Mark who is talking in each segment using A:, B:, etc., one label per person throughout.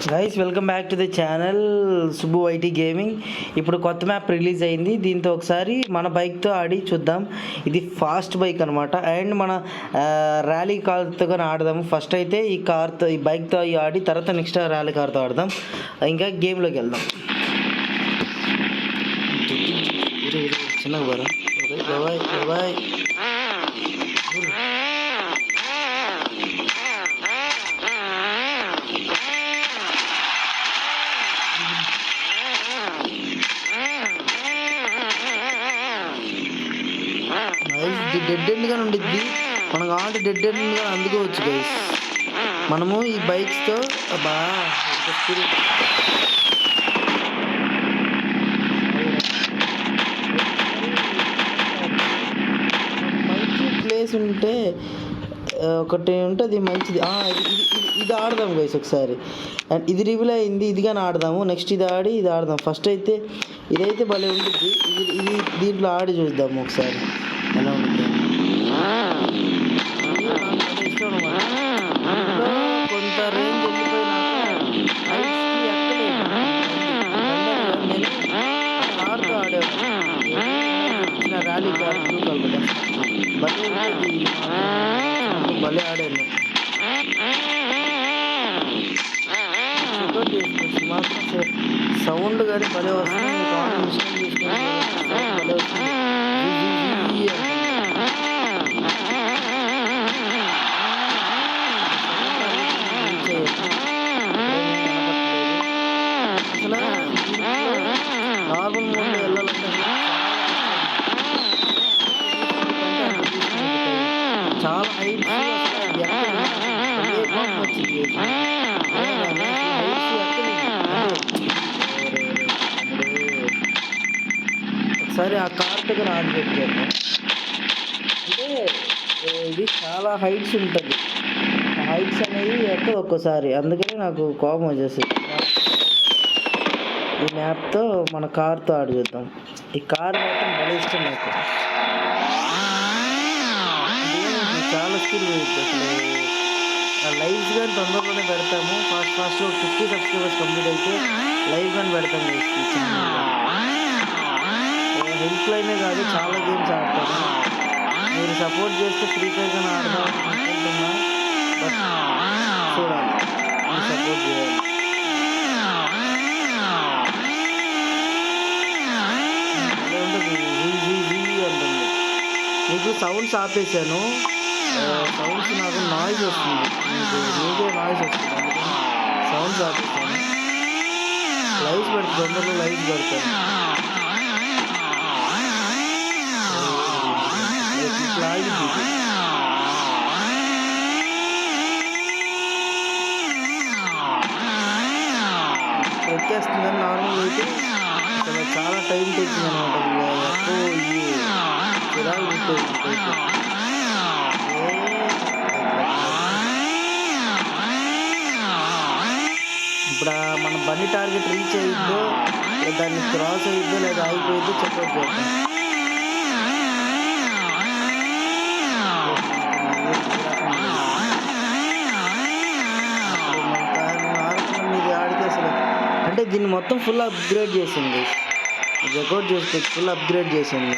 A: Guys welcome back to the channel Subbu YT gaming. ఇప్పుడు కొత్త map release అయింది. దీంతో ఒకసారి మన బైక్తో ఆడి చూద్దాం. ఇది ఫాస్ట్ బైక్ అనమాట. అండ్ మన ర్యాలీ కార్తో కానీ ఆడదాము. ఫస్ట్ అయితే ఈ బైక్తో ఆడి తర్వాత నెక్స్ట్ ర్యాలీ కార్తో ఆడదాం. ఇంకా గేమ్లోకి వెళ్దాం. చిన్నగా బాయ్ డెడ్ ఎండ్గా ఉండిద్ది. మనం కావాలంటే డెడ్ ఎండ్గా అందుకోవచ్చు గైస్. మనము ఈ బైక్స్తో మంచి ప్లేస్ ఉంటే ఒకటి ఉంటుంది మంచిది. ఇది ఆడదాం గైస్ ఒకసారి. అండ్ ఇది రివీల్ అయింది. ఇది కానీ ఆడదాము. నెక్స్ట్ ఇది ఆడదాం. ఫస్ట్ అయితే ఇదైతే భలే ఉంటుంది. ఇది దీంట్లో ఆడి చూద్దాము ఒకసారి ఎలా ఉంటుంది. ఇష్టం అన్నమాట. కొంత రేంజ్ వెళ్ళిపోయినాక నేను కార్తో ఆడేవాడిని. ర్యాలీ కార్ బ్లూ కలర్ భలే ఆడాను. రికార్డ్ చేసుకోవచ్చు మాత్రం సౌండ్ కానీ భలే వస్తుంది. ఇన్స్టాల్ చేసుకుని భలే వస్తుంది. నార్మల్ మోడ్లో వెళ్ళాలంటే చాలా హైట్ ఒకసారి ఆ కార్ దగ్గర ఆన్ పెట్టాను. అంటే ఇది చాలా హైట్స్ ఉంటుంది. హైట్స్ అనేవి ఎక్కదు ఒక్కోసారి. అందుకని నాకు కోపం వచ్చేసింది. ఈ మ్యాప్తో మన కార్తో ఆడి చూద్దాం. ఈ కార్ మాత్రం భలే ఇష్టం నాకు. చాలా స్కిల్ అసలు. లైవ్స్ కానీ తొందరలోనే పెడతాము. ఫాస్ట్గా 50 సబ్స్క్రైబర్స్ కంప్లీట్ అయితే లైవ్ కానీ పెడతాము. హెల్ప్ లైనే కాదు చాలా గేమ్స్ ఆడతాము. మీరు సపోర్ట్ చేస్తే ఫ్రీ ఫైర్ కానీ ఆడదాం అనుకుంటున్నా. బట్ చూడాలి, మీరు సపోర్ట్ చేయాలి. ఉంటుంది. మీకు సౌండ్స్ ఆపేసాను. సౌండ్స్ నాకు నాయిస్ వస్తుంది. మీకే నాయిస్ వస్తుంది. అందుకని సౌండ్స్ ఆపేసాను. లైవ్స్ పెడతాను. తొందరలో లైవ్స్ పెడతాను. ఎక్కేస్తుంది కానీ నార్మల్ అయితే అసలు చాలా టైం టేకింగ్ అనమాట. ఎక్కువ చిరాకు ఉంటుంది. ఇప్పుడు మన బండి టార్గెట్ రీచ్ అయ్యిద్దో, దాన్ని క్రాస్ అయ్యిద్దో లేదా ఆగిపోయిద్దో చెప్పొచ్చు. మీరు ఆడితే అసలు అంటే దీన్ని మొత్తం ఫుల్ అప్గ్రేడ్ చేసింది. రికార్డ్ చేసుకోవచ్చు. ఫుల్ అప్గ్రేడ్ చేసింది.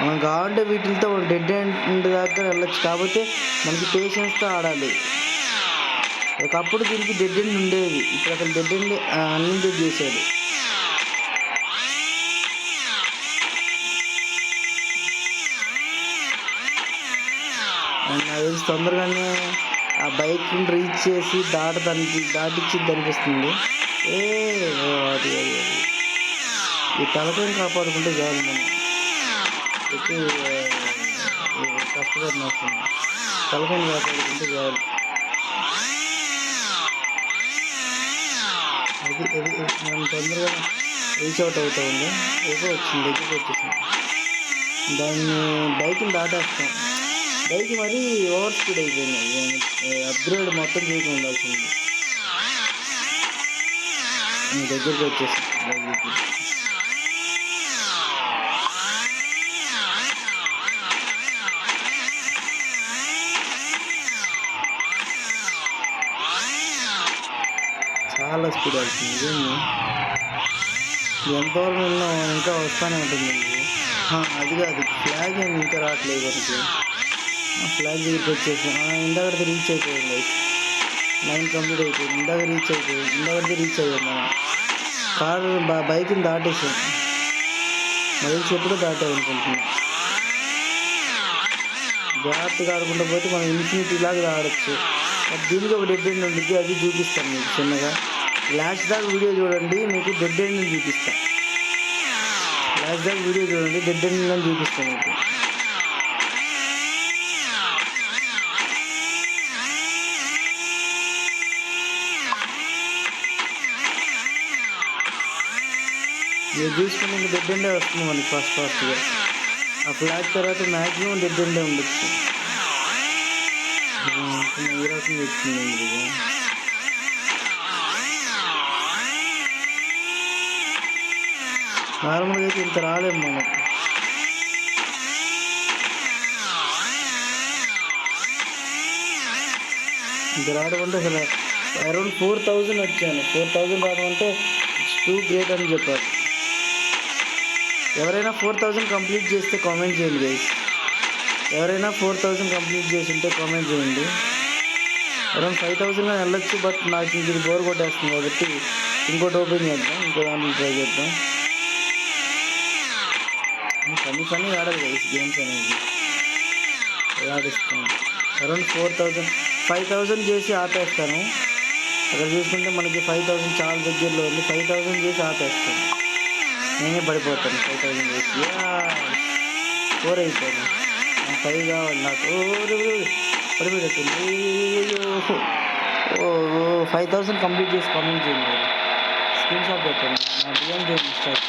A: మనం కావాలంటే వీటితో డెడ్ ఎండ్ దాకా వెళ్ళచ్చు. కాకపోతే మనకి పేషెన్స్తో ఆడాలి. ఒకప్పుడు దీనికి డెడ్ ఎండ్ ఉండేది. ఇప్పుడు అసలు డెడ్ ఎండ్ అన్లిమిటెడ్ చేశాడు. నాకు తెలిసి తొందరగానే ఆ బైక్ని రీచ్ చేసి దాటిచ్చింది అనిపిస్తుంది. అది ఈ తలకాయని కాపాడుకుంటే చాలు. మనం ఎక్కువ కష్టపడిన వస్తుంది. తలకాయని కాపాడుకుంటే చాలు. అది మనం తొందరగా రీచ్ అవుట్ అవుతా ఉంది. దగ్గరికి వచ్చేసింది. దాన్ని బైక్ని దాటేస్తాం. బైక్ మరీ ఓవర్ స్పీడ్ అయిపోయింది. అప్గ్రేడ్ మొత్తం చేయకుండా ఉండాల్సింది. దగ్గరికి వచ్చేసింది. చాలా స్పీడ్ వెళ్తుంది. ఇదేంటి ఎంతవరకు వెళ్ళినా ఇంకా వస్తూనే ఉంటుంది ఇది. అది కాదు ఫ్లాగ్ ఏంది ఇంకా రావట్లేదు మనకి. ఫ్లాగ్ దగ్గరికి వచ్చేసాం. ఇందాకడితే రీచ్ అయిపోయింది. 9 కంప్లీట్ అయిపోయింది. ఇందాకడితే రీచ్ అయ్యాం మనం. కారు బైక్ని దాటేసాం. బైక్స్ ఎప్పుడు దాటాయి అనుకుంటున్నాం. జాగ్రత్తగా ఆడుకుంటూ పోతే మనం ఇన్ఫినిటీ లాగా ఆడచ్చు. దీనికి ఒక డెడ్ ఎండ్ ఉంటుంది, అది చూపిస్తాను మీకు చిన్నగా. లాస్ట్ దాకా వీడియో చూడండి, మీకు డెడ్ ఎండ్ని చూపిస్తాను. లాస్ట్ దాకా వీడియో చూడండి, డెడ్ ఎండ్ చూపిస్తాను మీకు. మీరు చూసుకుని ఇంక డెడ్ ఎండే వస్తుంది మనకి ఫాస్ట్గా. ఆ ఫ్లాగ్ తర్వాత మ్యాక్సిమం డెడ్ ఎండే ఉండొచ్చు. ఈ రకం వచ్చింది ఇది. నార్మల్గా అయితే ఇంత రాలేము మనం. ఇంత రావడం అంటే అసలు అరౌండ్ 4000 వచ్చాను. 4000 రావడం అంటే ఇట్స్ టూ గ్రేట్ అని చెప్పారు. ఎవరైనా 4000 కంప్లీట్ చేస్తే కామెంట్ చేయండి గైస్. ఎవరైనా 4000 కంప్లీట్ చేసి ఉంటే కామెంట్ చేయండి. అరౌండ్ 5000 వెళ్ళొచ్చు, బట్ నాకు ఇది బోర్ కొట్టేస్తుంది కాబట్టి ఇంకోటి ఓపెన్ చేద్దాం, ఇంకో దాంట్లో ట్రై చేద్దాం. ఫన్నీ ఆడాలి గైస్ గేమ్స్ అనేది. ఆడిస్తాను. అరౌండ్ 5000 చేసి ఆపేస్తాను. అక్కడ చూసుకుంటే మనకి 5000 చాలా దగ్గరలో ఉంది. 5000 చేసి ఆపేస్తాను. నేనే పడిపోతాను 5000 చేసి. 4 అయిపోయాను. 5 కావాలి నాకు. పడిపోతుంది. 5000 కంప్లీట్ చేసి కామెంట్ చేయండి. స్క్రీన్ షాట్ పెట్టండి. నా బియ్యం చేయండి స్టార్ట్.